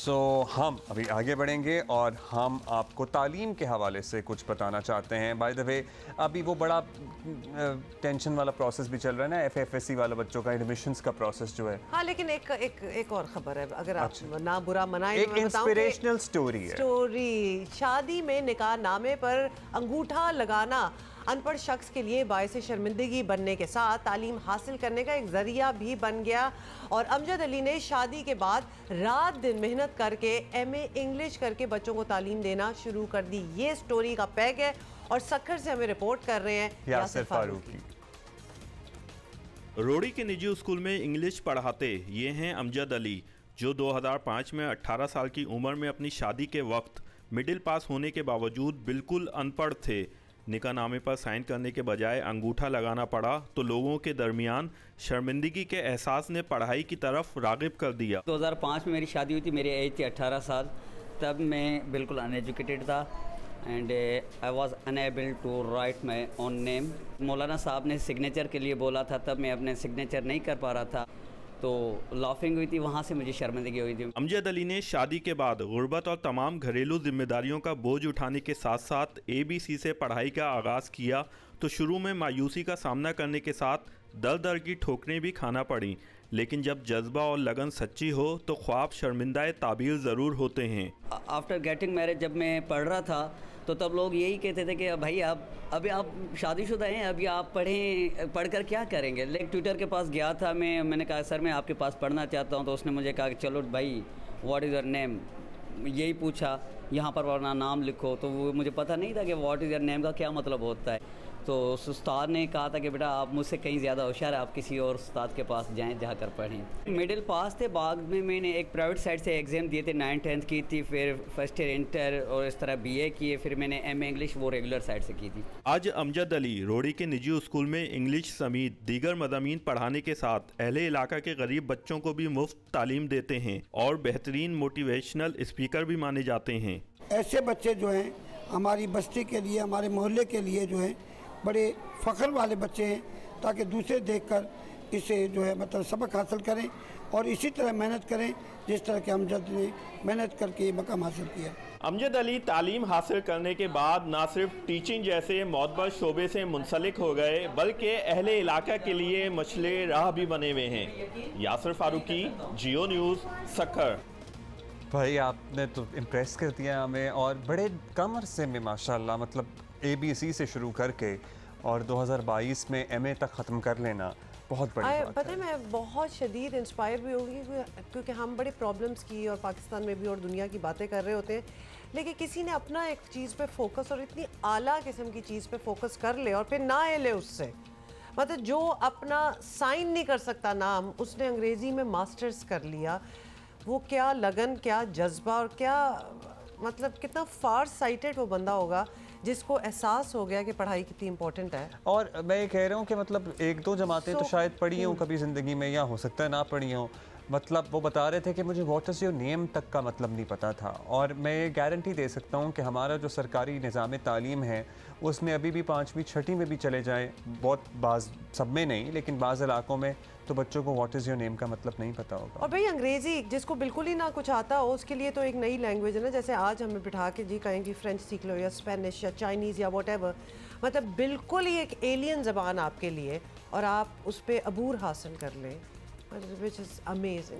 हम अभी आगे बढ़ेंगे और हम आपको तालीम के हवाले से कुछ बताना चाहते हैं। बाय द वे, अभी वो बड़ा टेंशन वाला प्रोसेस भी चल रहा है ना, FFSC वाला बच्चों का एडमिशन्स का प्रोसेस जो है। हाँ, लेकिन एक और खबर है, अगर आप ना बुरा मनाएं, एक इंस्पिरेशनल स्टोरी है। शादी में निकाह नामे पर अंगूठा लगाना अनपढ़ शख्स के लिए बायस शर्मिंदगी बनने के साथ तालीम हासिल करने का एक जरिया भी बन गया। और अमजद अली ने शादी के बाद रात दिन मेहनत करके MA इंग्लिश करके बच्चों को तालीम देना शुरू कर दी। ये स्टोरी का पैक है और सक्खर से हमें रिपोर्ट कर रहे हैं यासिर फारूकी। रोड़ी के निजी स्कूल में इंग्लिश पढ़ाते ये हैं अमजद अली, जो 2005 में 18 साल की उम्र में अपनी शादी के वक्त मिडिल पास होने के बावजूद बिल्कुल अनपढ़ थे। निकाहनामे पर साइन करने के बजाय अंगूठा लगाना पड़ा तो लोगों के दरमियान शर्मिंदगी के एहसास ने पढ़ाई की तरफ रागिब कर दिया। 2005 में मेरी शादी हुई थी, मेरी एज थी 18 साल। तब मैं बिल्कुल अनएजुकेटेड था and I was unable to write my own name. मौलाना साहब ने सिग्नेचर के लिए बोला था, तब मैं अपने सिग्नेचर नहीं कर पा रहा था, तो लाफिंग हुई थी, वहाँ से मुझे शर्मिंदगी हुई थी। अमजद अली ने शादी के बाद गुर्बत और तमाम घरेलू जिम्मेदारियों का बोझ उठाने के साथ साथ ABC से पढ़ाई का आगाज़ किया तो शुरू में मायूसी का सामना करने के साथ दर दर की ठोकरें भी खाना पड़ी, लेकिन जब जज्बा और लगन सच्ची हो तो ख्वाब शर्मिंदा ताबीर ज़रूर होते हैं। आफ्टर गेटिंग मैरिज जब मैं पढ़ रहा था तो तब लोग यही कहते थे कि भाई अभी आप शादीशुदा हैं, अभी आप पढ़कर क्या करेंगे। लेकिन ट्यूटर के पास गया था मैंने कहा सर मैं आपके पास पढ़ना चाहता हूं, तो उसने मुझे कहा कि चलो भाई व्हाट इज़ योर नेम, यही पूछा, यहाँ पर अपना नाम लिखो। तो वो मुझे पता नहीं था कि व्हाट इज़ योर नेम का क्या मतलब होता है। तो उस उस्ताद ने कहा था कि बेटा आप मुझसे कहीं ज़्यादा होशियार है, आप किसी और उस्ताद के पास जाएं, जाकर पढ़ें। मिडिल पास थे, बाद में मैंने एक प्राइवेट साइड से एग्ज़ाम दिए थे, 9th 10th की थी, फिर फर्स्ट ईयर इंटर और इस तरह BA किए, फिर मैंने MA इंग्लिश वो रेगुलर साइड से की थी। आज अमजद अली रोड़ी के निजी स्कूल में इंग्लिश समेत दीगर मज़ामीन पढ़ाने के साथ अहले इलाका के गरीब बच्चों को भी मुफ्त तालीम देते हैं और बेहतरीन मोटिवेशनल स्पीकर भी माने जाते हैं। ऐसे बच्चे जो हैं हमारी बस्ती के लिए, हमारे मोहल्ले के लिए जो है बड़े फ़ख्र वाले बच्चे हैं, ताकि दूसरे देखकर इसे जो है मतलब सबक हासिल करें और इसी तरह मेहनत करें जिस तरह के अमजद ने मेहनत करके ये मकाम हासिल किया। अमजद अली तालीम हासिल करने के बाद न सिर्फ टीचिंग जैसे मोतबर शोबे से मुंसलिक हो गए, बल्कि अहले इलाका के लिए मशले राह भी बने हुए हैं। यासिर फारूकी, जियो न्यूज़, सक्खर। भाई आपने तो इम्प्रेस कर दिया हमें, और बड़े कम अरसे में माशाल्लाह, मतलब ABC से शुरू करके और 2022 में MA तक ख़त्म कर लेना बहुत बड़ी बात है। पता है मैं बहुत शदीद इंस्पायर भी होगी, क्योंकि हम बड़े प्रॉब्लम्स की और पाकिस्तान में भी और दुनिया की बातें कर रहे होते हैं, लेकिन किसी ने अपना एक चीज़ पे फोकस और इतनी आला किस्म की चीज़ पे फोकस कर ले और फिर ना ले उससे, मतलब जो अपना साइन नहीं कर सकता नाम, उसने अंग्रेज़ी में मास्टर्स कर लिया। वो क्या लगन, क्या जज्बा और क्या मतलब कितना फार साइटेड वो बंदा होगा जिसको एहसास हो गया कि पढ़ाई कितनी इंपॉर्टेंट है। और मैं ये कह रहा हूँ कि मतलब एक दो जमातें तो शायद पढ़ी हूँ कभी ज़िंदगी में, या हो सकता है ना पढ़ी हूँ। मतलब वो बता रहे थे कि मुझे व्हाट इज़ योर नेम तक का मतलब नहीं पता था। और मैं ये गारंटी दे सकता हूँ कि हमारा जो सरकारी निज़ाम तालीम है उसमें अभी भी 5वीं 6वीं में भी चले जाएँ, बहुत सब में नहीं लेकिन बाज़ इलाकों में तो बच्चों को व्हाट इज़ योर नेम का मतलब नहीं पता होगा। और भाई अंग्रेज़ी जिसको बिल्कुल ही ना कुछ आता हो उसके लिए तो एक नई लैंग्वेज है ना। जैसे आज हमें बिठा के जी कहें कि फ्रेंच सीख लो या स्पेनिश या चाइनीज़ या व्हाटएवर, मतलब बिल्कुल ही एक एलियन ज़बान आपके लिए, और आप उस पर अबूर हासिल कर लें, which is amazing.